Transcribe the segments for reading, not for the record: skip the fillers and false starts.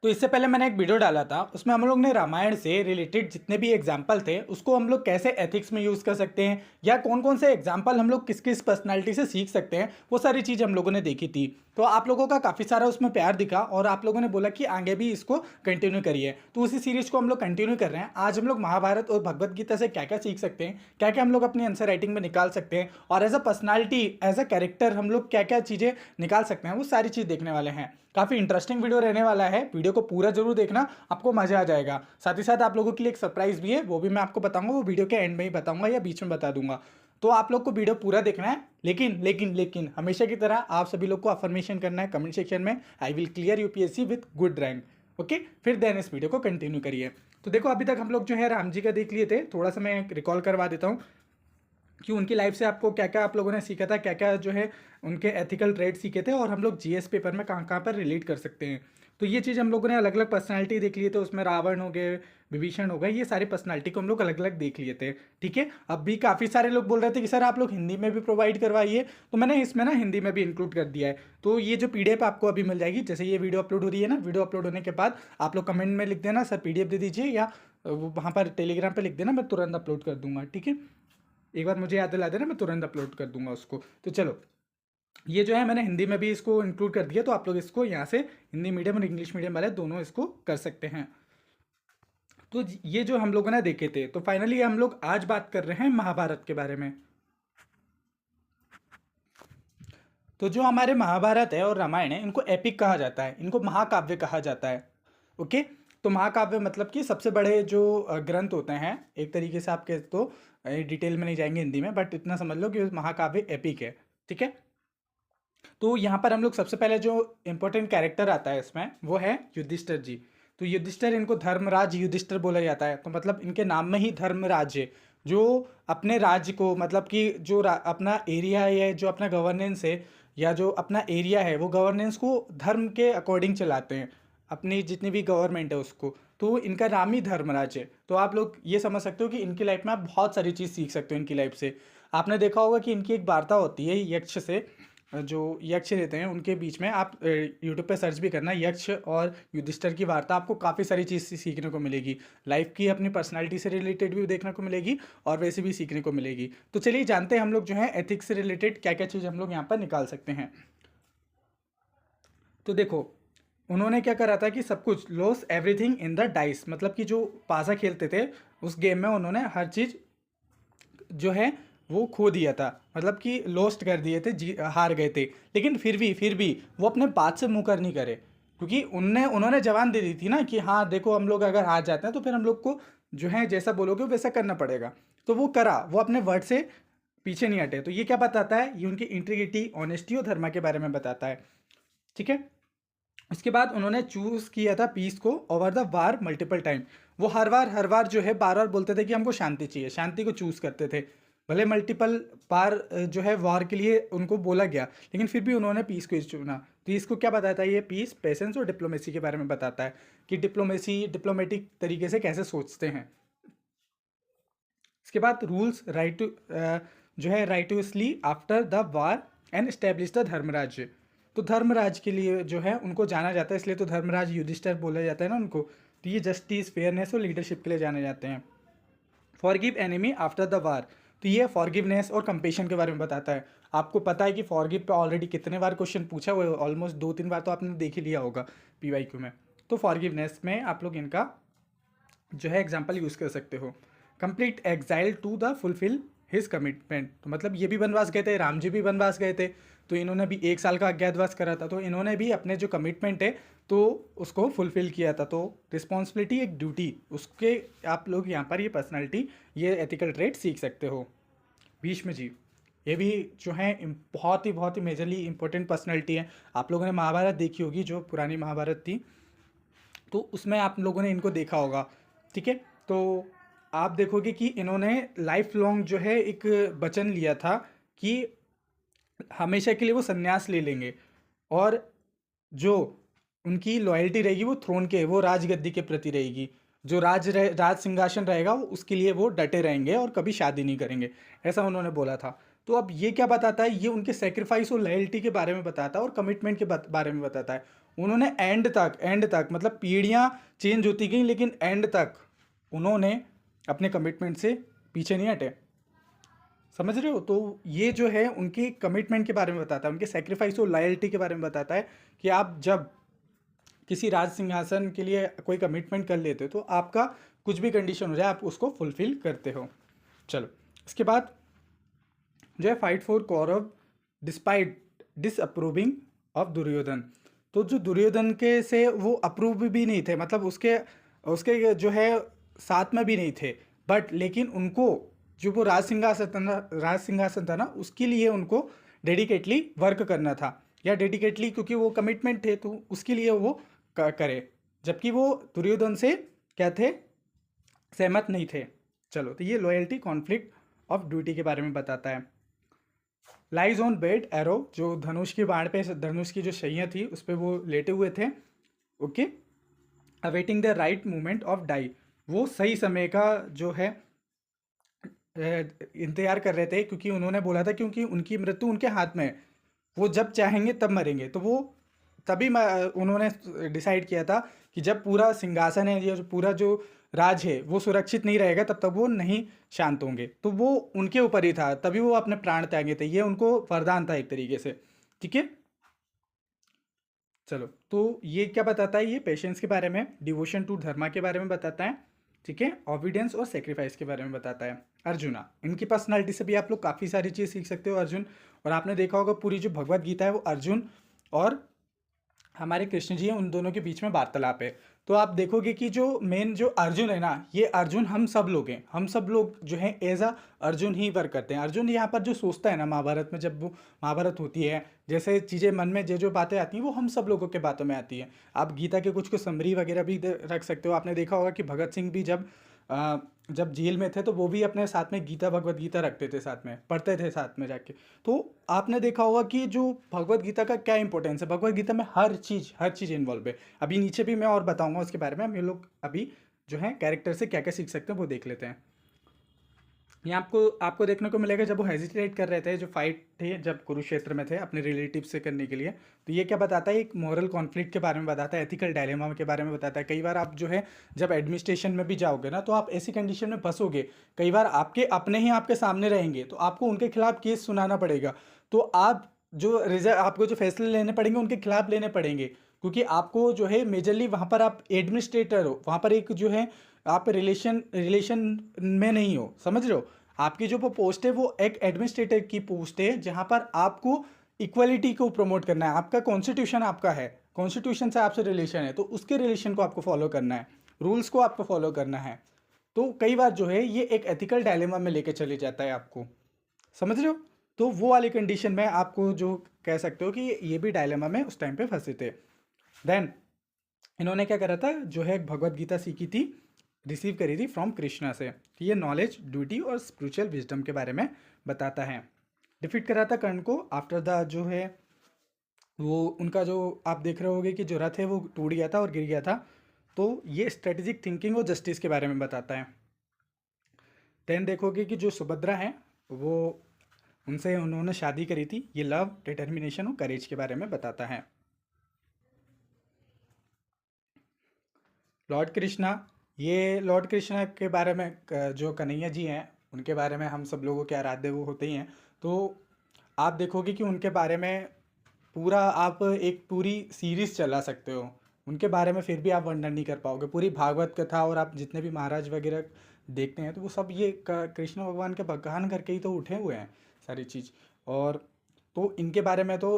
तो इससे पहले मैंने एक वीडियो डाला था, उसमें हम लोग ने रामायण से रिलेटेड जितने भी एग्जाम्पल थे उसको हम लोग कैसे एथिक्स में यूज़ कर सकते हैं, या कौन कौन से एग्जाम्पल हम लोग किस किस पर्सनालिटी से सीख सकते हैं, वो सारी चीज़ हम लोगों ने देखी थी। तो आप लोगों का काफ़ी सारा उसमें प्यार दिखा और आप लोगों ने बोला कि आगे भी इसको कंटिन्यू करिए, तो उसी सीरीज़ को हम लोग कंटिन्यू कर रहे हैं। आज हम लोग महाभारत और भगवत गीता से क्या क्या सीख सकते हैं, क्या क्या हम लोग अपनी आंसर राइटिंग में निकाल सकते हैं, और as a personality, as a character हम लोग क्या क्या चीज़ें निकाल सकते हैं, वो सारी चीज़ देखने वाले हैं। काफ़ी इंटरेस्टिंग वीडियो रहने वाला है, वीडियो को पूरा जरूर देखना, आपको मजा आ जाएगा। साथ ही साथ आप लोगों के लिए एक सरप्राइज भी है, वो भी मैं आपको बताऊंगा, वो वीडियो के एंड में ही बताऊंगा या बीच में बता दूंगा। तो आप लोग को वीडियो पूरा देखना है, लेकिन लेकिन लेकिन हमेशा की तरह आप सभी लोग को अफर्मेशन करना है कमेंट सेक्शन में, I will clear UPSC with good rank. Okay, फिर देन इस वीडियो को कंटिन्यू करिए। तो देखो, अभी तक हम लोग जो है राम जी का देख लिए थे, थोड़ा सा मैं रिकॉल करवा देता हूँ कि उनकी लाइफ से आपको क्या क्या आप लोगों ने सीखा था, क्या क्या जो है उनके एथिकल ट्रेड सीखे थे, और हम लोग जीएस पेपर में कहाँ कहाँ पर रिलेट कर सकते हैं। तो ये चीज़ हम लोगों ने अलग अलग पर्सनालिटी देख लिए थे, उसमें रावण हो गए, विभीषण हो गए, ये सारी पर्सनालिटी को हम लोग अलग अलग देख लिए थे। ठीक है, अब भी काफ़ी सारे लोग बोल रहे थे कि सर आप लोग हिंदी में भी प्रोवाइड करवाइए, तो मैंने इसमें ना हिंदी में भी इंक्लूड कर दिया है। तो ये जो पीडीएफ आपको अभी मिल जाएगी, जैसे ये वीडियो अपलोड हो रही है ना, वीडियो अपलोड होने के बाद आप लोग कमेंट में लिख देना सर पीडीएफ दे दीजिए, या वहाँ पर टेलीग्राम पर लिख देना, मैं तुरंत अपलोड कर दूंगा। ठीक है, एक बार मुझे याद दिला देना, मैं तुरंत अपलोड कर दूंगा उसको। तो चलो, ये जो है मैंने हिंदी में भी इसको इंक्लूड कर दिया, तो आप लोग इसको यहाँ से हिंदी मीडियम और इंग्लिश मीडियम वाले दोनों इसको कर सकते हैं। तो ये जो हम लोगों ने देखे थे, तो फाइनली हम लोग आज बात कर रहे हैं महाभारत के बारे में। तो जो हमारे महाभारत है और रामायण है, इनको एपिक कहा जाता है, इनको महाकाव्य कहा जाता है। ओके, तो महाकाव्य मतलब कि सबसे बड़े जो ग्रंथ होते हैं, एक तरीके से आप कह तो डिटेल में नहीं जाएंगे हिंदी में, बट इतना समझ लो कि महाकाव्य एपिक है। ठीक है, तो यहाँ पर हम लोग सबसे पहले जो इंपॉर्टेंट कैरेक्टर आता है इसमें, वो है युधिष्ठिर जी। तो युधिष्ठिर, इनको धर्मराज युधिष्ठिर बोला जाता है, तो मतलब इनके नाम में ही धर्मराज है। जो अपने राज्य को, मतलब कि जो अपना एरिया है, जो अपना गवर्नेंस है, या जो अपना एरिया है, वो गवर्नेंस को धर्म के अकॉर्डिंग चलाते हैं, अपनी जितनी भी गवर्नमेंट है उसको। तो इनका नाम ही धर्मराज है। तो आप लोग ये समझ सकते हो कि इनकी लाइफ में आप बहुत सारी चीज़ सीख सकते हो इनकी लाइफ से। आपने देखा होगा कि इनकी एक वार्ता होती है यक्ष से, जो यक्ष रहते हैं उनके बीच में। आप यूट्यूब पे सर्च भी करना यक्ष और युधिष्ठिर की वार्ता, आपको काफ़ी सारी चीज़ सीखने को मिलेगी, लाइफ की अपनी पर्सनालिटी से रिलेटेड भी देखने को मिलेगी और वैसे भी सीखने को मिलेगी। तो चलिए जानते हैं हम लोग जो है एथिक्स से रिलेटेड क्या क्या चीज़ हम लोग यहाँ पर निकाल सकते हैं। तो देखो, उन्होंने क्या करा था कि सब कुछ loss everything in the dice, मतलब कि जो पासा खेलते थे उस गेम में उन्होंने हर चीज़ जो है वो खो दिया था, मतलब कि लॉस्ट कर दिए थे, हार गए थे। लेकिन फिर भी वो अपने बात से मुकर नहीं करे, क्योंकि उन्होंने जवान दे दी थी ना कि हाँ देखो, हम लोग अगर हार जाते हैं तो फिर हम लोग को जो है जैसा बोलोगे वैसा करना पड़ेगा। तो वो करा, वो अपने वर्ड से पीछे नहीं हटे। तो ये क्या बताता है, ये उनकी इंटीग्रिटी, ऑनेस्टी और धर्म के बारे में बताता है। ठीक है, उसके बाद उन्होंने चूज किया था पीस को over the war multiple time. वो हर बार जो है बार बार बोलते थे कि हमको शांति चाहिए, शांति को चूज करते थे। भले मल्टीपल बार जो है वॉर के लिए उनको बोला गया, लेकिन फिर भी उन्होंने पीस को ही चुना। तो इसको क्या बताता है, ये पीस, पेशेंस और डिप्लोमेसी के बारे में बताता है कि डिप्लोमेटिक तरीके से कैसे सोचते हैं। इसके बाद रूल्स राइट टू जो है righteously after the war and establish the Dharmaraj. तो धर्मराज के लिए जो है उनको जाना जाता है, इसलिए तो धर्मराज युधिष्ठिर बोला जाता है ना उनको। तो ये जस्टिस, फेयरनेस और लीडरशिप के लिए जाने जाते हैं। फॉरगिव एनिमी आफ्टर द वार, तो ये फॉरगिवनेस और कंपेशन के बारे में बताता है। आपको पता है कि फॉरगिव पे ऑलरेडी कितने बार क्वेश्चन पूछा हुआ है, ऑलमोस्ट 2-3 बार तो आपने देख ही लिया होगा पीवाईक्यू में। तो फॉरगिवनेस में आप लोग इनका जो है एग्जाम्पल यूज़ कर सकते हो। Complete exile to the fulfil his commitment, तो मतलब ये भी वनवास गए थे, राम जी भी वनवास गए थे, तो इन्होंने भी 1 साल का अज्ञातवास करा था। तो इन्होंने भी अपने जो कमिटमेंट है तो उसको फुलफिल किया था। तो रिस्पॉन्सिबिलिटी एक ड्यूटी, उसके आप लोग यहाँ पर ये पर्सनैलिटी, ये एथिकल ट्रेट सीख सकते हो। भीष्म जी, ये भी जो है बहुत ही मेजरली इंपॉर्टेंट पर्सनैलिटी है। आप लोगों ने महाभारत देखी होगी, जो पुरानी महाभारत थी, तो उसमें आप लोगों ने इनको देखा होगा। ठीक है, तो आप देखोगे कि इन्होंने लाइफ लॉन्ग जो है एक वचन लिया था कि हमेशा के लिए वो संन्यास ले लेंगे, और जो उनकी लॉयल्टी रहेगी वो थ्रोन के, वो राजगद्दी के प्रति रहेगी। जो राज सिंहासन रहेगा वो उसके लिए वो डटे रहेंगे और कभी शादी नहीं करेंगे, ऐसा उन्होंने बोला था। तो अब ये क्या बताता है, ये उनके सेक्रीफाइस और लॉयल्टी के बारे में बताता है और कमिटमेंट के बारे में बताता है। उन्होंने एंड तक मतलब पीढ़ियाँ चेंज होती गई, लेकिन एंड तक उन्होंने अपने कमिटमेंट से पीछे नहीं हटे। समझ रहे हो? तो ये जो है उनकी कमिटमेंट के बारे में बताता है, उनके सेक्रीफाइस और लॉयल्टी के बारे में बताता है कि आप जब किसी राज सिंहासन के लिए कोई कमिटमेंट कर लेते हो तो आपका कुछ भी कंडीशन हो जाए आप उसको फुलफिल करते हो। चलो, इसके बाद जो है fight for Kaurava despite disapproving of Duryodhan. तो जो दुर्योधन के से वो अप्रूव भी नहीं थे, मतलब उसके उसके जो है साथ में भी नहीं थे, बट लेकिन उनको जो वो राज सिंहासन था ना, उसके लिए उनको डेडिकेटली वर्क करना था, या डेडिकेटली क्योंकि वो कमिटमेंट थे तो उसके लिए वो करे, जबकि वो दुर्योधन से क्या थे, सहमत नहीं थे। चलो, तो ये लॉयल्टी कॉन्फ्लिक्ट ऑफ ड्यूटी के बारे में बताता है। लाइज ऑन बेड एरो, जो धनुष की बाण पे, धनुष की जो शैया थी उस पर वो लेटे हुए थे। Okay, awaiting the right movement of die, वो सही समय का जो है इंतजार कर रहे थे, क्योंकि उन्होंने बोला था क्योंकि उनकी मृत्यु उनके हाथ में है, वो जब चाहेंगे तब मरेंगे। तो वो तभी उन्होंने डिसाइड किया था कि जब पूरा सिंहासन है या जो पूरा जो राज है वो सुरक्षित नहीं रहेगा तब तक वो नहीं शांत होंगे। तो वो उनके ऊपर ही था, तभी वो अपने प्राण त्यागे थे, ये उनको वरदान था एक तरीके से। ठीक है, चलो, तो ये क्या बताता है, ये पेशेंस के बारे में, डिवोशन टू धर्मा के बारे में बताता है। ठीक है, ऑबिडेंस और सेक्रीफाइस के बारे में बताता है। अर्जुना, इनकी पर्सनालिटी से भी आप लोग काफ़ी सारी चीज़ सीख सकते हो। अर्जुन, और आपने देखा होगा पूरी जो भगवत गीता है वो अर्जुन और हमारे कृष्ण जी हैं उन दोनों के बीच में वार्तालाप है। तो आप देखोगे कि जो मेन जो अर्जुन है ना, ये अर्जुन हम सब लोग हैं, हम सब लोग जो हैं एज अ अर्जुन ही वर्क करते हैं। अर्जुन यहाँ पर जो सोचता है ना महाभारत में, जब वो महाभारत होती है, जैसे चीज़ें मन में जो जो बातें आती हैं वो हम सब लोगों के बातों में आती हैं। आप गीता के कुछ कुछ समरी वगैरह भी रख सकते हो। आपने देखा होगा कि भगत सिंह भी जब जेल में थे तो वो भी अपने साथ में गीता भगवत गीता रखते थे, साथ में पढ़ते थे साथ में जाके। तो आपने देखा होगा कि जो भगवत गीता का क्या इंपॉर्टेंस है, भगवत गीता में हर चीज़ इन्वॉल्व है। अभी नीचे भी मैं और बताऊंगा उसके बारे में। हम ये लोग अभी जो है कैरेक्टर से क्या क्या सीख सकते हैं वो देख लेते हैं। यहाँ आपको आपको देखने को मिलेगा जब वो हेजिटेट कर रहे थे, जो फाइट थे जब कुरुक्षेत्र में थे अपने रिलेटिव से करने के लिए, तो ये क्या बताता है, एक मॉरल कॉन्फ्लिक्ट के बारे में बताता है, एथिकल डायलेमा के बारे में बताता है। कई बार आप जो है जब एडमिनिस्ट्रेशन में भी जाओगे ना तो आप ऐसी कंडीशन में फंसोगे, कई बार आपके अपने ही आपके सामने रहेंगे तो आपको उनके खिलाफ केस सुनाना पड़ेगा। तो आप जो रिजल्ट आपको जो फैसले लेने पड़ेंगे उनके खिलाफ लेने पड़ेंगे, क्योंकि आपको जो है मेजरली वहाँ पर आप एडमिनिस्ट्रेटर हो, वहाँ पर एक जो है आप रिलेशन में नहीं हो। समझ रहे हो? आपकी जो वो पोस्ट है वो एक एडमिनिस्ट्रेटर की पोस्ट है, जहाँ पर आपको इक्वलिटी को प्रमोट करना है। आपका कॉन्स्टिट्यूशन आपका है, कॉन्स्टिट्यूशन से आपसे रिलेशन है, तो उसके रिलेशन को आपको फॉलो करना है, रूल्स को आपको फॉलो करना है। तो कई बार जो है ये एक एथिकल डायलेमा में लेके चले जाता है आपको। समझ रहे हो? तो वो वाली कंडीशन में आपको जो कह सकते हो कि ये भी डायलेमा में उस टाइम पे फंसे थे। देन इन्होंने क्या करा था, जो है भगवत गीता सीखी थी, रिसीव करी थी फ्रॉम कृष्णा से, कि ये नॉलेज, ड्यूटी और स्पिरिचुअल विजडम के बारे में बताता है। डिफीट करा था कर्ण को आफ्टर द जो है वो उनका जो आप देख रहे होगे कि जो रथ है वो टूट गया था और गिर गया था। तो ये स्ट्रेटेजिक थिंकिंग और जस्टिस के बारे में बताता है। देन देखोगे कि जो सुभद्रा है वो उनसे उन्होंने शादी करी थी, ये लव, डिटर्मिनेशन और करेज के बारे में बताता है। लॉर्ड कृष्णा, ये लॉर्ड कृष्णा के बारे में जो कन्हैया जी हैं उनके बारे में हम सब लोगों के आराध्य वो होते ही हैं। तो आप देखोगे कि उनके बारे में पूरा आप एक पूरी सीरीज चला सकते हो उनके बारे में, फिर भी आप वर्णन नहीं कर पाओगे। पूरी भागवत कथा और आप जितने भी महाराज वगैरह देखते हैं तो वो सब ये कृष्ण भगवान के बखान करके ही तो उठे हुए हैं सारी चीज़। और तो इनके बारे में तो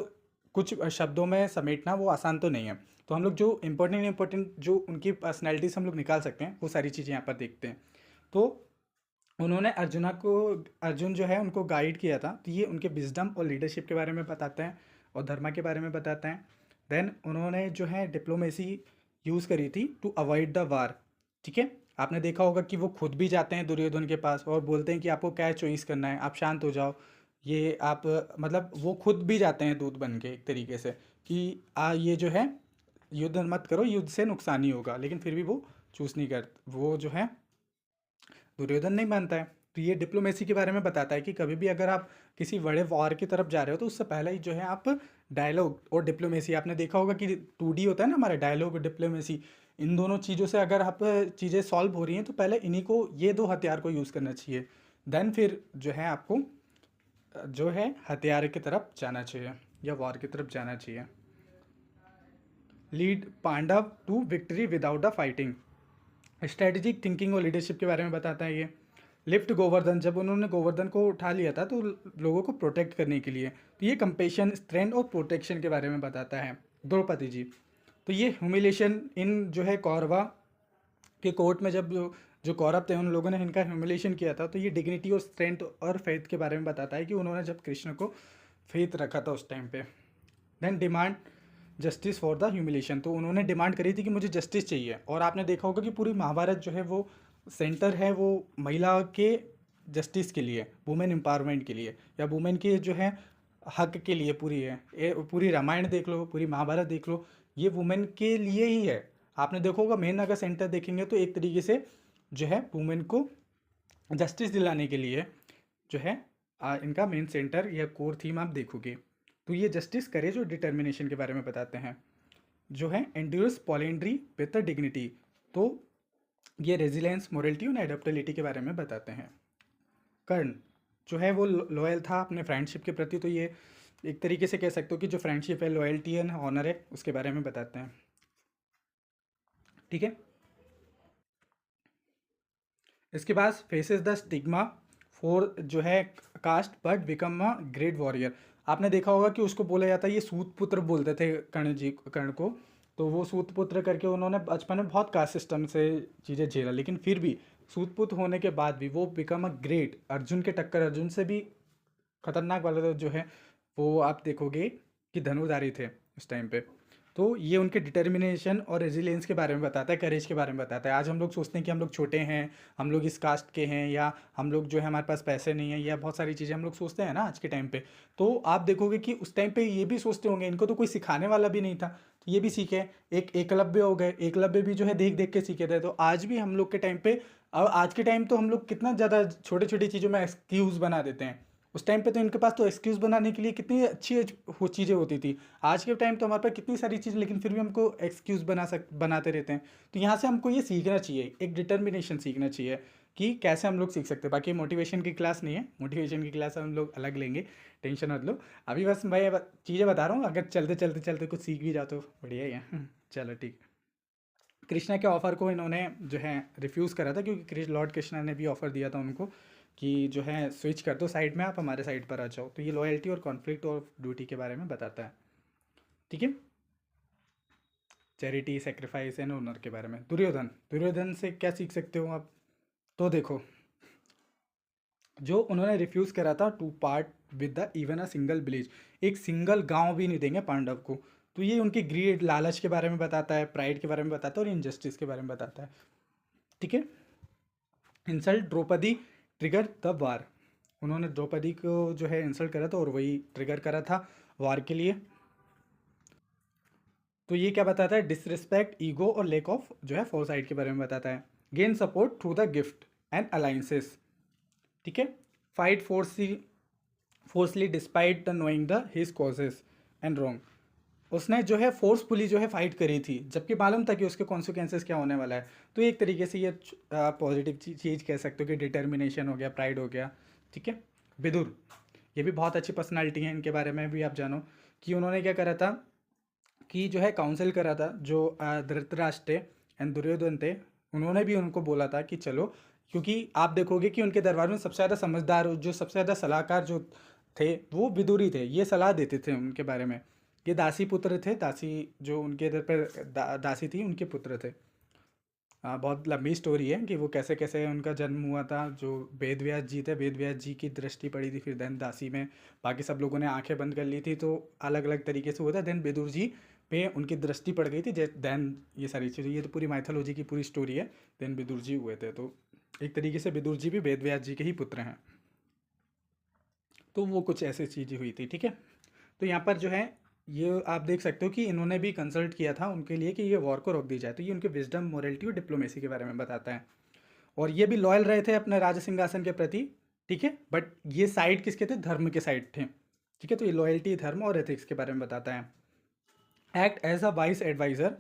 कुछ शब्दों में समेटना वो आसान तो नहीं है। तो हम लोग जो इम्पोर्टेंट जो उनकी पर्सनैलिटीज हम लोग निकाल सकते हैं वो सारी चीज़ें यहाँ पर देखते हैं। तो उन्होंने अर्जुन जो है उनको गाइड किया था, तो ये उनके विजडम और लीडरशिप के बारे में बताते हैं और धर्मा के बारे में बताते हैं। देन उन्होंने जो है डिप्लोमेसी यूज़ करी थी टू अवॉइड द वार। ठीक है, आपने देखा होगा कि वो खुद भी जाते हैं दुर्योधन के पास और बोलते हैं कि आपको क्या चॉइस करना है, आप शांत हो जाओ, ये आप मतलब वो खुद भी जाते हैं दूत बन के एक तरीके से कि ये जो है युद्ध मत करो, युद्ध से नुकसान ही होगा, लेकिन फिर भी वो चूज़ नहीं कर, वो जो है दुर्योधन नहीं मानता है। तो ये डिप्लोमेसी के बारे में बताता है कि कभी भी अगर आप किसी बड़े वॉर की तरफ जा रहे हो तो उससे पहले ही जो है आप डायलॉग और डिप्लोमेसी आपने देखा होगा कि 2D होता है ना हमारा, डायलॉग और डिप्लोमेसी, इन दोनों चीज़ों से अगर आप चीज़ें सॉल्व हो रही हैं तो पहले इन्हीं को, ये दो हथियार को यूज़ करना चाहिए, देन फिर जो है आपको जो है हथियार की तरफ जाना चाहिए या वॉर की तरफ जाना चाहिए। Lead Pandav to victory without a fighting, strategic thinking और लीडरशिप के बारे में बताता है ये। लिफ्ट गोवर्धन, जब उन्होंने गोवर्धन को उठा लिया था तो लोगों को प्रोटेक्ट करने के लिए, तो ये कंपेशन, स्ट्रेंथ और प्रोटेक्शन के बारे में बताता है। द्रौपदी जी, तो ये ह्यूमिलेशन इन जो है कौरवा के कोर्ट में, जब जो कौरव थे उन लोगों ने इनका ह्यूमिलेशन किया था, तो ये डिग्निटी और स्ट्रेंथ और फेथ के बारे में बताता है कि उन्होंने जब कृष्ण को फेथ रखा था उस टाइम पे। Then demand justice for the humiliation, तो उन्होंने डिमांड करी थी कि मुझे जस्टिस चाहिए। और आपने देखा होगा कि पूरी महाभारत जो है वो सेंटर है वो महिला के जस्टिस के लिए, वुमेन एम्पावरमेंट के लिए, या वुमेन के जो है हक के लिए पूरी है। पूरी रामायण देख लो, पूरी महाभारत देख लो, ये वुमेन के लिए ही है। आपने देखा होगा मेन अगर सेंटर देखेंगे तो एक तरीके से जो है वुमेन को जस्टिस दिलाने के लिए जो है इनका मेन सेंटर या कोर थीम आप देखोगे तो ये जस्टिस, करेज और डिटर्मिनेशन के बारे में बताते हैं। जो है एंड्योर्स पॉलिंड्री विद डिग्निटी, तो ये रेजिलेंस, मोरलिटी और एडेप्टेबिलिटी के बारे में बताते हैं। कर्ण जो है वो लॉयल था अपने फ्रेंडशिप के प्रति, तो ये एक तरीके से कह सकते हो कि जो फ्रेंडशिप है, लॉयल्टी है, ऑनर है, उसके बारे में बताते हैं। ठीक है, इसके बाद फेसेस द स्टिग्मा फॉर जो है caste but become a great warrior. आपने देखा होगा कि उसको बोला जाता है, ये सूत पुत्र बोलते थे कर्ण को, तो वो सूत पुत्र करके उन्होंने बचपन में बहुत कास्ट सिस्टम से चीज़ें झेला, लेकिन फिर भी सूत पुत्र होने के बाद भी वो बिकम अ ग्रेट, अर्जुन के टक्कर, अर्जुन से भी खतरनाक वाला जो है वो आप देखोगे कि धनुधारी थे उस टाइम पे। तो ये उनके डिटर्मिनेशन और रेजिलियंस के बारे में बताता है, करेज के बारे में बताता है। आज हम लोग सोचते हैं कि हम लोग छोटे हैं, हम लोग इस कास्ट के हैं, या हम लोग जो है हमारे पास पैसे नहीं है, या बहुत सारी चीज़ें हम लोग सोचते हैं ना आज के टाइम पे। तो आप देखोगे कि उस टाइम पे ये भी सोचते होंगे, इनको तो कोई सिखाने वाला भी नहीं था, तो ये भी सीखे। एक एकलव्य हो गए, एकलव्य भी जो है देख देख के सीखे थे। तो आज भी हम लोग के टाइम पे, अब आज के टाइम तो हम लोग कितना ज़्यादा छोटी छोटी चीज़ों में एक्सक्यूज़ बना देते हैं। उस टाइम पे तो इनके पास तो एक्सक्यूज़ बनाने के लिए कितनी अच्छी वो चीज़ें होती थी। आज के टाइम तो हमारे पास कितनी सारी चीज़, लेकिन फिर भी हमको एक्सक्यूज़ बनाते रहते हैं। तो यहाँ से हमको ये सीखना चाहिए, एक डिटर्मिनेशन सीखना चाहिए कि कैसे हम लोग सीख सकते हैं। बाकी मोटिवेशन की क्लास नहीं है, मोटिवेशन की क्लास हम लोग अलग लेंगे, टेंशन मत लो। अभी बस मैं चीज़ें बता रहा हूँ, अगर चलते चलते चलते कुछ सीख भी जाओ तो बढ़िया ही है। चलो ठीक। कृष्णा के ऑफ़र को इन्होंने जो है रिफ्यूज़ करा था, क्योंकि लॉर्ड कृष्णा ने भी ऑफ़र दिया था उनको कि जो है स्विच कर दो साइड में, आप हमारे साइड पर आ जाओ। तो ये लॉयल्टी और कॉन्फ्लिक्ट और ड्यूटी के बारे में बताता है। ठीक है, चैरिटी, सेक्रीफाइस एंड ओनर के बारे में। दुर्योधन, दुर्योधन से क्या सीख सकते हो आप? तो देखो, जो उन्होंने रिफ्यूज़ करा था to part with the even a single village, एक सिंगल गांव भी नहीं देंगे पांडव को। तो ये उनकी ग्रीड, लालच के बारे में बताता है, प्राइड के बारे में बताता है और इनजस्टिस के बारे में बताता है। ठीक है, insult Draupadi trigger the war, उन्होंने द्रौपदी को जो है इंसल्ट करा था और वही ट्रिगर करा था वार के लिए। तो ये क्या बताता है? डिसरिस्पेक्ट, ईगो और लेक ऑफ जो है फोरसाइट के बारे में बताता है। Gain support through the gift and alliances. ठीक है, fight forcely despite the knowing the his causes and wrong, उसने जो है फोर्सफुली जो है फाइट करी थी, जबकि मालूम था कि उसके कॉन्सिक्वेंसेस क्या होने वाला है। तो एक तरीके से ये पॉजिटिव चीज़ कह सकते हो कि डिटर्मिनेशन हो गया, प्राइड हो गया। ठीक है, विदुर, ये भी बहुत अच्छी पर्सनालिटी है, इनके बारे में भी आप जानो कि उन्होंने क्या करा था कि जो है काउंसिल करा था, जो धृतराष्ट्र एंड दुर्योधन थे, उन्होंने भी उनको बोला था कि चलो, क्योंकि आप देखोगे कि उनके दरबार में सबसे ज़्यादा समझदार, जो सबसे ज़्यादा सलाहकार जो थे वो विदुर ही थे, ये सलाह देते थे उनके बारे में। ये दासी पुत्र थे, दासी जो उनके इधर पर दासी थी, उनके पुत्र थे। बहुत लंबी स्टोरी है कि वो कैसे कैसे उनका जन्म हुआ था। जो वेद व्यास जी थे, वेद व्यास जी की दृष्टि पड़ी थी, फिर देन दासी में बाकी सब लोगों ने आंखें बंद कर ली थी, तो अलग अलग तरीके से हुआ था। देन विदुर जी पे उनकी दृष्टि पड़ गई थी, देन ये सारी चीज़ें, ये तो पूरी माइथोलॉजी की पूरी स्टोरी है। देन विदुर जी हुए थे, तो एक तरीके से विदुर जी भी वेद व्यास जी के ही पुत्र हैं। तो वो कुछ ऐसी चीज़ें हुई थी। ठीक है, तो यहाँ पर जो है ये आप देख सकते हो कि इन्होंने भी कंसल्ट किया था उनके लिए कि ये वॉर को रोक दी जाए। तो ये उनके विजडम, मोरलिटी और डिप्लोमेसी के बारे में बताता है। और ये भी लॉयल रहे थे अपने राज सिंहासन के प्रति। ठीक है, बट ये साइड किसके थे? धर्म के साइड थे। ठीक है, तो ये लॉयल्टी, धर्म और एथिक्स के बारे में बताता है। Act as a wise adviser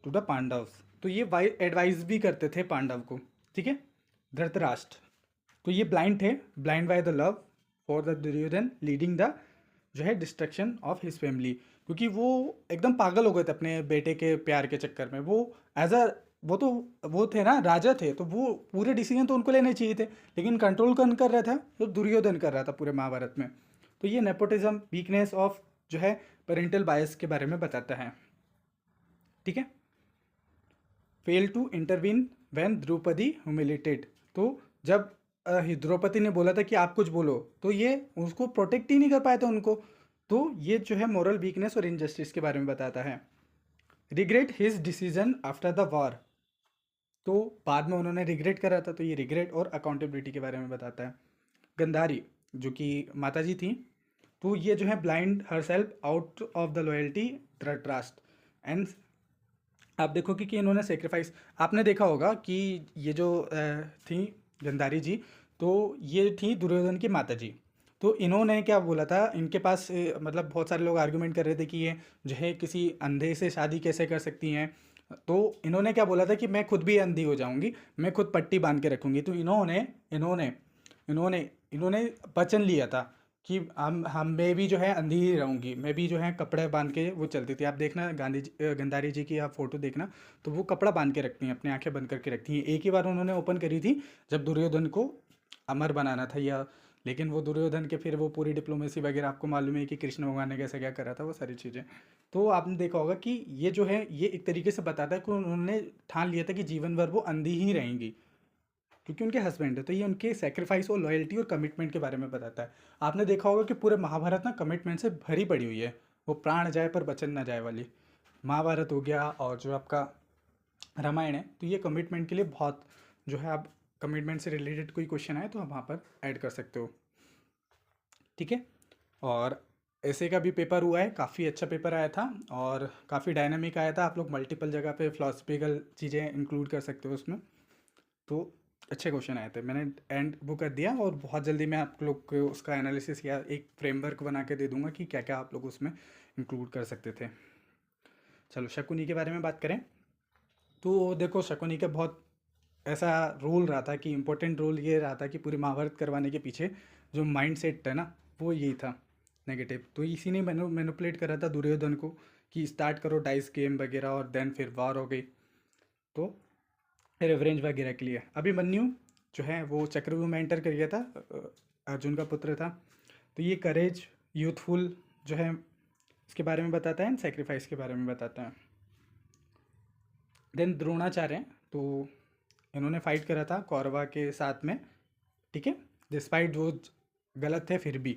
to the Pandavs, तो ये वाइस एडवाइस भी करते थे पांडव को। ठीक है, धृतराष्ट्र, तो ये ब्लाइंड थे, blind by the love for the Duryodhan leading the जो है डिस्ट्रक्शन ऑफ हिज फैमिली, क्योंकि वो एकदम पागल हो गए थे अपने बेटे के प्यार के चक्कर में। वो एज अ वो तो वो थे ना, राजा थे, तो वो पूरे डिसीजन तो उनको लेने चाहिए थे, लेकिन कंट्रोल कौन कर रहा था? तो दुर्योधन कर रहा था पूरे महाभारत में। तो ये नेपोटिज्म, वीकनेस ऑफ जो है पेरेंटल बायस के बारे में बताता है। ठीक है, fail to intervene when Draupadi humiliated, तो जब द्रौपदी ने बोला था कि आप कुछ बोलो, तो ये उसको प्रोटेक्ट ही नहीं कर पाए थे उनको। तो ये जो है मॉरल वीकनेस और इनजस्टिस के बारे में बताता है। Regret his decision after the war, तो बाद में उन्होंने रिग्रेट करा था, तो ये रिग्रेट और अकाउंटेबिलिटी के बारे में बताता है। गंधारी जो कि माता जी थी, तो ये जो है blind her self out of the loyalty trust and, आप देखोगे कि इन्होंने सेक्रीफाइस, आपने देखा होगा कि ये जो थी गंधारी जी, तो ये थी दुर्योधन की माता जी। तो इन्होंने क्या बोला था, इनके पास मतलब बहुत सारे लोग आर्गुमेंट कर रहे थे कि ये जो है किसी अंधे से शादी कैसे कर सकती हैं। तो इन्होंने क्या बोला था कि मैं खुद भी अंधी हो जाऊंगी, मैं खुद पट्टी बांध के रखूंगी। तो इन्होंने इन्होंने इन्होंने इन्होंने वचन लिया था कि हम मैं भी जो है अंधी ही रहूंगी, मैं भी जो है कपड़े बांध के वो चलती थी। आप देखना गांधी जी, गंधारी जी की आप फोटो देखना, तो वो कपड़ा बांध के रखती हैं, अपनी आंखें बंद करके रखती हैं। एक ही बार उन्होंने ओपन करी थी जब दुर्योधन को अमर बनाना था, या लेकिन वो दुर्योधन के फिर वो पूरी डिप्लोमेसी वगैरह आपको मालूम है कि कृष्ण भगवान ने कैसे क्या करा था, वो सारी चीज़ें। तो आपने देखा होगा कि ये जो है ये एक तरीके से बताता है कि उन्होंने ठान लिया था कि जीवन भर वो अंधी ही रहेंगी, क्योंकि उनके हस्बैंड है। तो ये उनके सेक्रीफाइस और लॉयल्टी और कमिटमेंट के बारे में बताता है। आपने देखा होगा कि पूरे महाभारत ना कमिटमेंट से भरी पड़ी हुई है, वो प्राण जाए पर वचन ना जाए वाली। महाभारत हो गया, और जो आपका रामायण है, तो ये कमिटमेंट के लिए बहुत जो है, आप कमिटमेंट से रिलेटेड कोई क्वेश्चन आए तो आप वहाँ पर ऐड कर सकते हो। ठीक है, और ऐसे का भी पेपर हुआ है, काफ़ी अच्छा पेपर आया था और काफ़ी डायनामिक आया था। आप लोग मल्टीपल जगह पे फिलोसफिकल चीज़ें इंक्लूड कर सकते हो उसमें। तो अच्छे क्वेश्चन आए थे, मैंने एंड वो कर दिया, और बहुत जल्दी मैं आप लोग को उसका एनालिसिस या एक फ्रेमवर्क बना के दे दूंगा कि क्या क्या आप लोग उसमें इंक्लूड कर सकते थे। चलो शकुनी के बारे में बात करें, तो देखो शकुनी का बहुत ऐसा रोल रहा था कि इम्पोर्टेंट रोल ये रहा था कि पूरी महाभारत करवाने के पीछे जो माइंड सेट था ना, वो यही था नेगेटिव। तो इसी ने मैनुपुलेट करा था दुर्योधन को कि स्टार्ट करो डाइस गेम वगैरह, और देन फिर वार हो गई, तो रेवरेंज वगैरह के लिए। अभिमन्यु जो है वो चक्रव्यूह में एंटर कर गया था, अर्जुन का पुत्र था। तो ये करेज, यूथफुल जो है इसके बारे में बताता है, एंड सेक्रीफाइस के बारे में बताता है। देन द्रोणाचार्य, तो इन्होंने फाइट करा था कौरवा के साथ में। ठीक है, डिस्पाइट वो गलत थे फिर भी।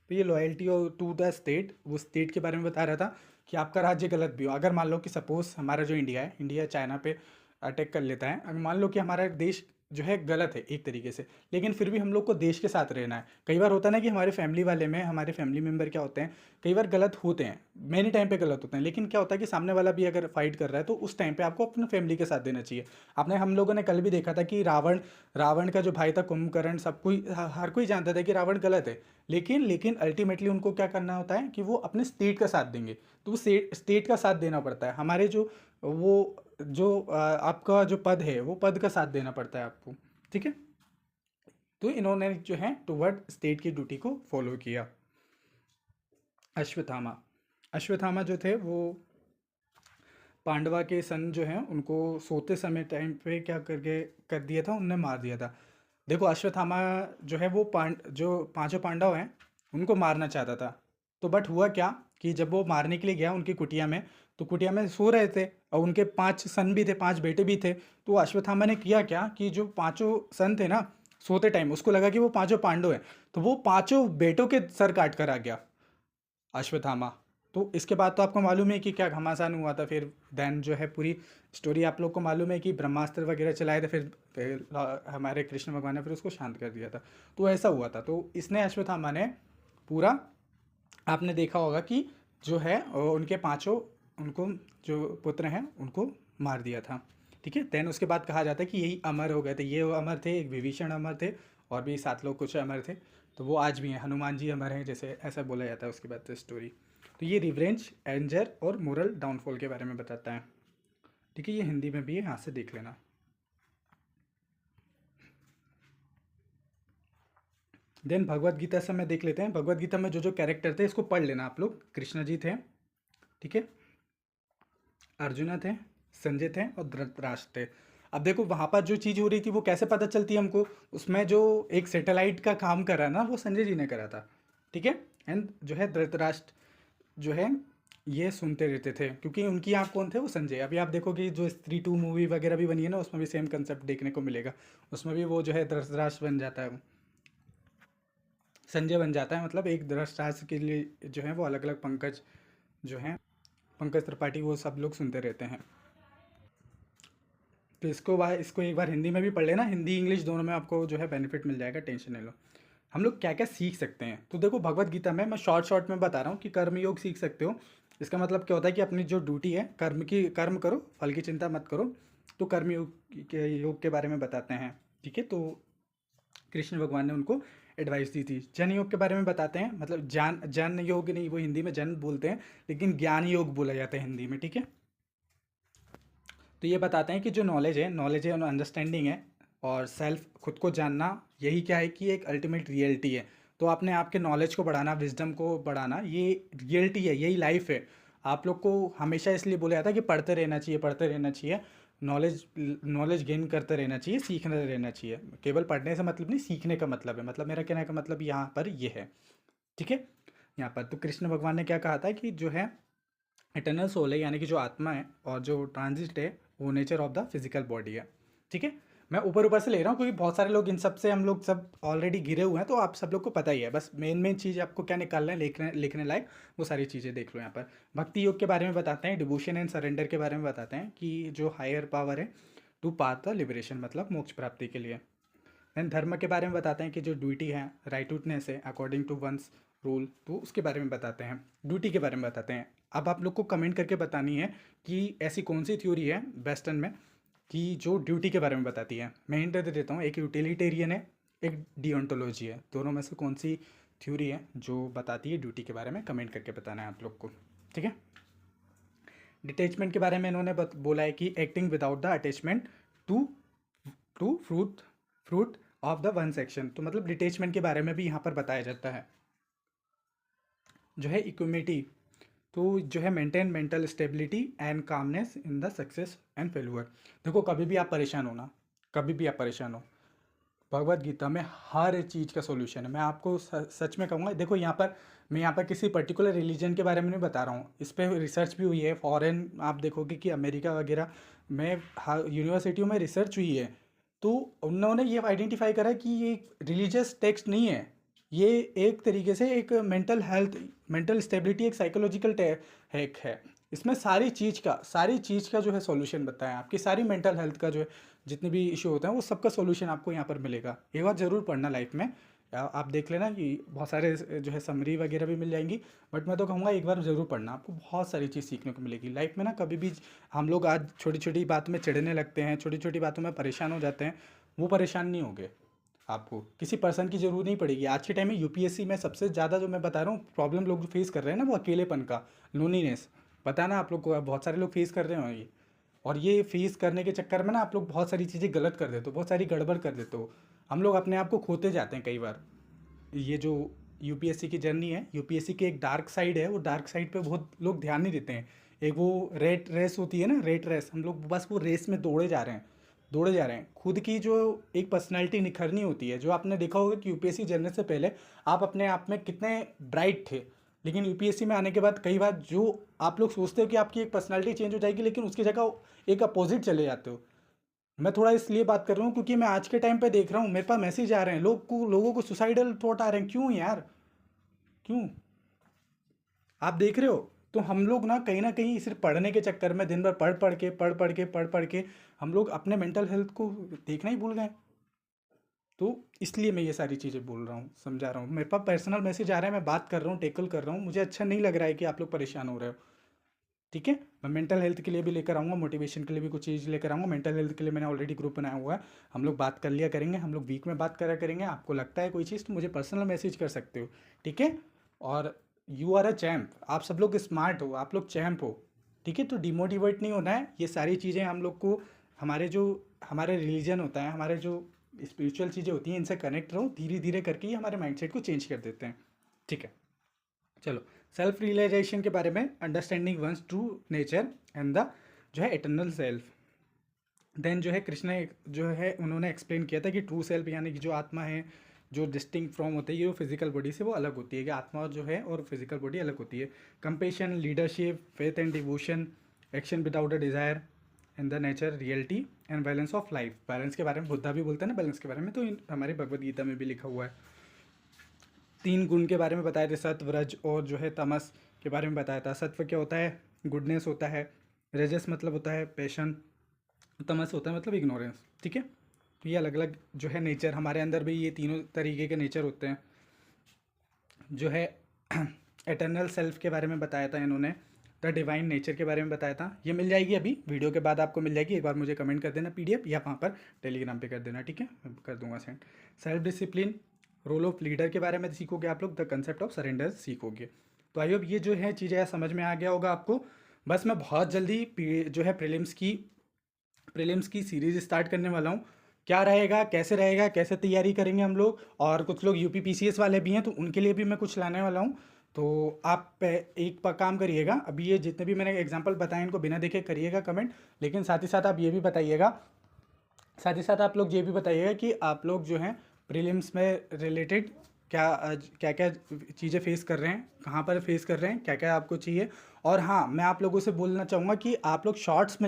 तो ये लॉयल्टी और टू द स्टेट, वो स्टेट के बारे में बता रहा था कि आपका राज्य गलत भी हो, अगर मान लो कि सपोज हमारा जो इंडिया है, इंडिया चाइना पे अटैक कर लेता है, अगर मान लो कि हमारा देश जो है गलत है एक तरीके से, लेकिन फिर भी हम लोग को देश के साथ रहना है। कई बार होता है ना कि हमारे फैमिली वाले में हमारे फैमिली मेम्बर क्या होते हैं, कई बार गलत होते हैं, मैनी टाइम पे गलत होते हैं, लेकिन क्या होता है कि सामने वाला भी अगर फाइट कर रहा है तो उस टाइम पे आपको अपने फैमिली के साथ देना चाहिए। आपने हम लोगों ने कल भी देखा था कि रावण रावण का जो भाई था कुंभकर्ण, सब कोई हर कोई जानता था कि रावण गलत है, लेकिन अल्टीमेटली उनको क्या करना होता है कि वो अपने स्टेट का साथ देंगे। तो वो स्टेट का साथ देना पड़ता है, हमारे जो वो जो आपका जो पद है, वो पद का साथ देना पड़ता है आपको। ठीक है, तो इन्होंने जो है टुवर्ड स्टेट की ड्यूटी को फॉलो किया। अश्वत्थामा, अश्वत्थामा जो थे वो पांडवा के सन जो हैं उनको सोते समय टाइम पे क्या करके कर दिया था, उनने मार दिया था। देखो अश्वत्थामा जो है वो जो पांचों पांडव हैं उनको मारना चाहता था। तो बट हुआ क्या कि जब वो मारने के लिए गया उनकी कुटिया में, तो कुटिया में सो रहे थे, और उनके 5 सन भी थे, 5 बेटे भी थे। तो अश्वत्थामा ने किया क्या कि जो पांचों सन थे ना, सोते टाइम उसको लगा कि वो पांचों पांडव हैं, तो वो पांचों बेटों के सर काट कर आ गया अश्वत्थामा। तो इसके बाद तो आपको मालूम है कि क्या घमासान हुआ था। फिर देन जो है पूरी स्टोरी आप लोग को मालूम है कि ब्रह्मास्त्र वगैरह चलाए थे, फिर हमारे कृष्ण भगवान ने फिर उसको शांत कर दिया था। तो ऐसा हुआ था, तो इसने अश्वत्थामा ने पूरा, आपने देखा होगा कि जो है उनके पांचों, उनको जो पुत्र हैं उनको मार दिया था। ठीक है, देन उसके बाद कहा जाता है कि यही अमर हो गए थे, ये अमर थे, एक विभीषण अमर थे, और भी 7 लोग कुछ अमर थे। तो वो आज भी हैं, हनुमान जी हमारे हैं जैसे ऐसा बोला जाता है उसके बाद से स्टोरी। तो ये रिवेंज, एंजर और मोरल डाउनफॉल के बारे में बताता है। ठीक है, ये हिंदी में भी है, यहाँ से देख लेना। देन भगवत गीता से मैं देख लेते हैं। भगवत गीता में जो जो कैरेक्टर थे इसको पढ़ लेना आप लोग। कृष्ण जी थे, ठीक है, अर्जुना थे, संजय थे और धृतराष्ट्र थे। अब देखो वहाँ पर जो चीज़ हो रही थी वो कैसे पता चलती है हमको, उसमें जो एक सैटेलाइट का काम कर रहा है ना वो संजय जी ने करा था। ठीक है। एंड जो है धृतराष्ट्र जो है ये सुनते रहते थे क्योंकि उनकी आँख कौन थे, वो संजय। अभी आप देखोगे जो स्त्री टू मूवी वगैरह भी बनी है ना उसमें भी सेम कंसेप्ट देखने को मिलेगा। उसमें भी वो जो है धृतराष्ट्र बन जाता है, संजय बन जाता है। मतलब एक धृतराष्ट्र के लिए जो है वो अलग अलग पंकज जो हैं, पंकज त्रिपाठी, वो सब लोग सुनते रहते हैं। तो इसको एक बार हिंदी में भी पढ़ लेना, हिंदी इंग्लिश दोनों में आपको जो है बेनिफिट मिल जाएगा, टेंशन नहीं लो। हम लोग क्या क्या सीख सकते हैं, तो देखो भगवत गीता में मैं शॉर्ट शॉर्ट में बता रहा हूँ कि कर्म योग सीख सकते हो। इसका मतलब क्या होता है कि अपनी जो ड्यूटी है कर्म करो, फल की चिंता मत करो। तो कर्म योग के बारे में बताते हैं। ठीक है, तो कृष्ण भगवान ने उनको एडवाइस दी थी। जन योग के बारे में बताते हैं, मतलब ज्ञान, जन योग नहीं, वो हिंदी में जन बोलते हैं लेकिन ज्ञान योग बोला जाता है हिंदी में। ठीक है, तो ये बताते हैं कि जो नॉलेज है और अंडरस्टैंडिंग है और सेल्फ, खुद को जानना, यही क्या है कि एक अल्टीमेट रियलिटी है। तो आपने आपके नॉलेज को बढ़ाना, विजडम को बढ़ाना, ये रियलिटी है, यही लाइफ है। आप लोग को हमेशा इसलिए बोला जाता है कि पढ़ते रहना चाहिए, पढ़ते रहना चाहिए, नॉलेज नॉलेज गेन करते रहना चाहिए, सीखते रहना चाहिए। केवल पढ़ने से मतलब नहीं, सीखने का मतलब है। मतलब मेरा कहने का मतलब यहाँ पर ये है। ठीक है, यहाँ पर तो कृष्ण भगवान ने क्या कहा था कि जो है इटर्नल सोल है, यानी कि जो आत्मा है, और जो ट्रांजिट है वो nature of the physical body है। ठीक है, मैं ऊपर ऊपर से ले रहा हूँ क्योंकि बहुत सारे लोग इन सब से, हम लोग सब ऑलरेडी घिरे हुए हैं, तो आप सब लोग को पता ही है। बस मेन मेन चीज़ आपको क्या निकालना है, लिखने लायक, वो सारी चीज़ें देख लो यहाँ पर। भक्ति योग के बारे में बताते हैं, डिवोशन एंड सरेंडर के बारे में बताते हैं कि जो हायर पावर है टू पाथ द लिबरेशन, मतलब मोक्ष प्राप्ति के लिए। देन धर्म के बारे में बताते हैं कि जो ड्यूटी है, राइटूटनेस है अकॉर्डिंग टू वंस रूल, तो उसके बारे में बताते हैं। ड्यूटी के बारे में बताते हैं। अब आप लोग को कमेंट करके बतानी है कि ऐसी कौन सी थ्योरी है वेस्टर्न में कि जो ड्यूटी के बारे में बताती है। मैं हिंट दे देता हूँ, एक यूटिलिटेरियन है, एक डिओन्टोलॉजी है। दोनों में से कौन सी थ्योरी है जो बताती है ड्यूटी के बारे में, कमेंट करके बताना है आप लोग को। ठीक है, डिटेचमेंट के बारे में इन्होंने बोला है कि acting without the attachment to to fruit of the one section. तो मतलब डिटेचमेंट के बारे में भी यहाँ पर बताया जाता है। जो है इक्विमिटी, तो जो है maintain mental stability and calmness in the success and failure. देखो कभी भी आप परेशान हो ना, कभी भी आप परेशान हो, भगवत गीता में हर चीज़ का सॉल्यूशन है। मैं आपको सच में कहूँगा, देखो यहाँ पर मैं यहाँ पर किसी पर्टिकुलर रिलीजन के बारे में नहीं बता रहा हूँ, इस पर रिसर्च भी हुई है। फॉरेन आप देखोगे कि अमेरिका वगैरह में यूनिवर्सिटियों में रिसर्च हुई है, तो उन्होंने ये आइडेंटिफाई करा कि ये रिलीजियस टेक्स्ट नहीं है, ये एक तरीके से एक मेंटल हेल्थ, मेंटल स्टेबिलिटी, एक साइकोलॉजिकल हैक है। इसमें सारी चीज़ का जो है सॉल्यूशन बताया, आपकी सारी मेंटल हेल्थ का जो है जितने भी इशू होते हैं वो सबका सॉल्यूशन आपको यहाँ पर मिलेगा। एक बार ज़रूर पढ़ना लाइफ में। आप देख लेना कि बहुत सारे जो है समरी वगैरह भी मिल जाएंगी, बट मैं तो कहूँगा एक बार ज़रूर पढ़ना, आपको बहुत सारी चीज़ सीखने को मिलेगी लाइफ में ना। कभी भी हम लोग आज छोटी छोटी बात में चिढ़ने लगते हैं, छोटी छोटी बातों में परेशान हो जाते हैं, वो परेशान नहीं होंगे। आपको किसी पर्सन की ज़रूरत नहीं पड़ेगी। आज के टाइम में यूपीएससी में सबसे ज़्यादा जो मैं बता रहा हूँ प्रॉब्लम लोग फेस कर रहे हैं ना, वो अकेलेपन का, लोनलीनेस। पता ना आप लोग को, बहुत सारे लोग फेस कर रहे हो ये। और ये फेस करने के चक्कर में ना आप लोग बहुत सारी चीज़ें गलत कर देते हो, बहुत सारी गड़बड़ कर देते हो। हम लोग अपने आप को खोते जाते हैं कई बार। ये जो यूपीएससी की जर्नी है, यूपीएससी की एक डार्क साइड है, वो डार्क साइड पे बहुत लोग ध्यान नहीं देते हैं। एक वो रेट रेस होती है ना, रेट रेस, हम लोग बस वो रेस में दौड़े जा रहे हैं। खुद की जो एक पर्सनैलिटी निखरनी होती है, जो आपने देखा होगा कि यूपीएससी जनरल से पहले आप अपने आप में कितने ब्राइट थे, लेकिन यूपीएससी में आने के बाद कई बार जो आप लोग सोचते हो कि आपकी एक पर्सनैलिटी चेंज हो जाएगी, लेकिन उसकी जगह एक अपोजिट चले जाते हो। मैं थोड़ा इसलिए बात कर रहा हूँ क्योंकि मैं आज के टाइम पे देख रहा हूँ, मेरे पास मैसेज आ रहे हैं, लोगों को सुसाइडल थॉट आ रहे हैं। क्यों यार, क्यों? आप देख रहे हो? तो हम लोग ना कहीं सिर्फ पढ़ने के चक्कर में दिन भर पढ़ पढ़ के हम लोग अपने मेंटल हेल्थ को देखना ही भूल गए। तो इसलिए मैं ये सारी चीज़ें बोल रहा हूँ, समझा रहा हूँ। मेरे पास पर्सनल मैसेज आ रहा है, मैं बात कर रहा हूँ, टेकल कर रहा हूँ, मुझे अच्छा नहीं लग रहा है कि आप लोग परेशान हो रहे हो। ठीक है। मैं मेंटल हेल्थ के लिए भी लेकर आऊँगा, मोटिवेशन के लिए भी कुछ चीज़ लेकर आऊँगा। मेंटल हेल्थ के लिए मैंने ऑलरेडी ग्रुप बनाया हुआ है, हम लोग बात कर लिया करेंगे, हम लोग वीक में बात करा करेंगे। आपको लगता है कोई चीज़ तो मुझे पर्सनल मैसेज कर सकते हो, ठीक है। और यू आर अ चैम्प, आप सब लोग स्मार्ट हो, आप लोग चैम्प हो, ठीक है। तो डिमोटिवेट नहीं होना है। ये सारी चीज़ें हम लोग को हमारे जो हमारे रिलीजन होता है, हमारे जो स्पिरिचुअल चीज़ें होती हैं, इनसे कनेक्ट रहो। धीरे धीरे करके ये हमारे माइंडसेट को चेंज कर देते हैं, ठीक है। चलो, सेल्फ रियलाइजेशन के बारे में, understanding once true nature and the जो है इटर्नल सेल्फ। देन जो है कृष्ण जो है उन्होंने एक्सप्लेन किया था कि ट्रू सेल्फ यानी कि जो आत्मा है, जो डिस्टिंक्ट फ्रॉम होती है, ये फिजिकल बॉडी से वो अलग होती है, कि आत्मा जो है और फिजिकल बॉडी अलग होती है। Compassion, leadership, faith and devotion, action without a desire, in the nature, reality and balance of life. Balance के बारे में बुद्धा भी बोलते हैं ना बैलेंस के बारे में, तो हमारी भगवद गीता में भी लिखा हुआ है। 3 गुण के बारे में बताया था, सत्व, रज और जो है तमस के बारे में बताया था। सत्व क्या होता है? गुडनेस होता है। रजस मतलब होता है पैशन। तमस होता है मतलब इग्नोरेंस, ठीक है। तो ये अलग अलग जो है नेचर, हमारे अंदर भी ये तीनों तरीके के नेचर होते हैं। जो है एटर्नल सेल्फ के बारे में बताया था इन्होंने, द डिवाइन नेचर के बारे में बताया था। ये मिल जाएगी अभी वीडियो के बाद, आपको मिल जाएगी। एक बार मुझे कमेंट कर देना पीडीएफ, या वहाँ पर टेलीग्राम पे कर देना, ठीक है, मैं कर दूंगा send. Self discipline, role of leader के बारे में सीखोगे आप लोग। द कंसेप्ट ऑफ सरेंडर सीखोगे। तो आई होप ये जो है चीज़ें समझ में आ गया होगा आपको। बस मैं बहुत जल्दी जो है प्रीलिम्स की सीरीज़ स्टार्ट करने वाला हूँ। क्या रहेगा, कैसे तैयारी करेंगे हम लोग, और कुछ लोग यूपी पीसीएस वाले भी हैं, तो उनके लिए भी मैं कुछ लाने वाला हूँ। तो आप काम करिएगा, अभी ये जितने भी मैंने एग्जांपल बताए इनको बिना देखे करिएगा कमेंट। लेकिन साथ ही साथ आप ये भी बताइएगा, साथ ही साथ आप लोग ये भी बताइएगा कि आप लोग जो हैं प्रीलिम्स में रिलेटेड क्या क्या चीज़ें फेस कर रहे हैं, कहाँ पर फेस कर रहे हैं, क्या क्या आपको चाहिए। और हाँ, मैं आप लोगों से बोलना चाहूँगा कि आप लोग शॉर्ट्स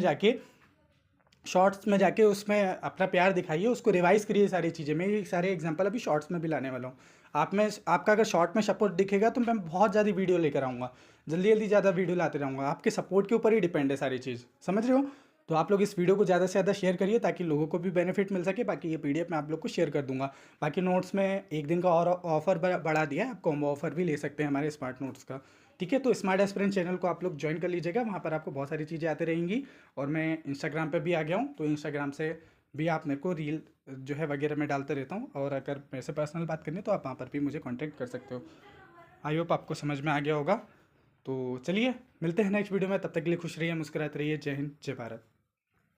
में जाके उसमें अपना प्यार दिखाइए, उसको रिवाइज करिए सारी चीज़ें। मैं ये सारे एग्जांपल अभी शॉर्ट्स में भी लाने वाला हूँ। आपका अगर शॉर्ट में सपोर्ट दिखेगा तो मैं बहुत ज़्यादा वीडियो लेकर आऊँगा, जल्दी जल्दी ज़्यादा वीडियो लाते रहूँगा। आपके सपोर्ट के ऊपर ही डिपेंड है सारी चीज़, समझ रहे हो। तो आप लोग इस वीडियो को ज़्यादा से ज़्यादा शेयर करिए ताकि लोगों को भी बेनिफिट मिल सके। बाकी ये पीडीएफ मैं आप लोग को शेयर कर दूंगा। बाकी नोट्स में एक दिन का और ऑफर बढ़ा दिया है, आप कॉम्बो ऑफर भी ले सकते हैं हमारे स्मार्ट नोट्स का, ठीक है। तो स्मार्ट एस्पिरेंट चैनल को आप लोग ज्वाइन कर लीजिएगा, वहाँ पर आपको बहुत सारी चीज़ें आती रहेंगी। और मैं इंस्टाग्राम पे भी आ गया हूँ, तो इंस्टाग्राम से भी आप मेरे को रील जो है वगैरह मैं डालते रहता हूँ। और अगर मेरे से पर्सनल बात करनी है तो आप वहाँ पर भी मुझे कॉन्टैक्ट कर सकते हो। आई होप आपको समझ में आ गया होगा। तो चलिए मिलते हैं नेक्स्ट वीडियो में, तब तक के लिए खुश रहिए, मुस्कुराते रहिए। जय हिंद, जय भारत।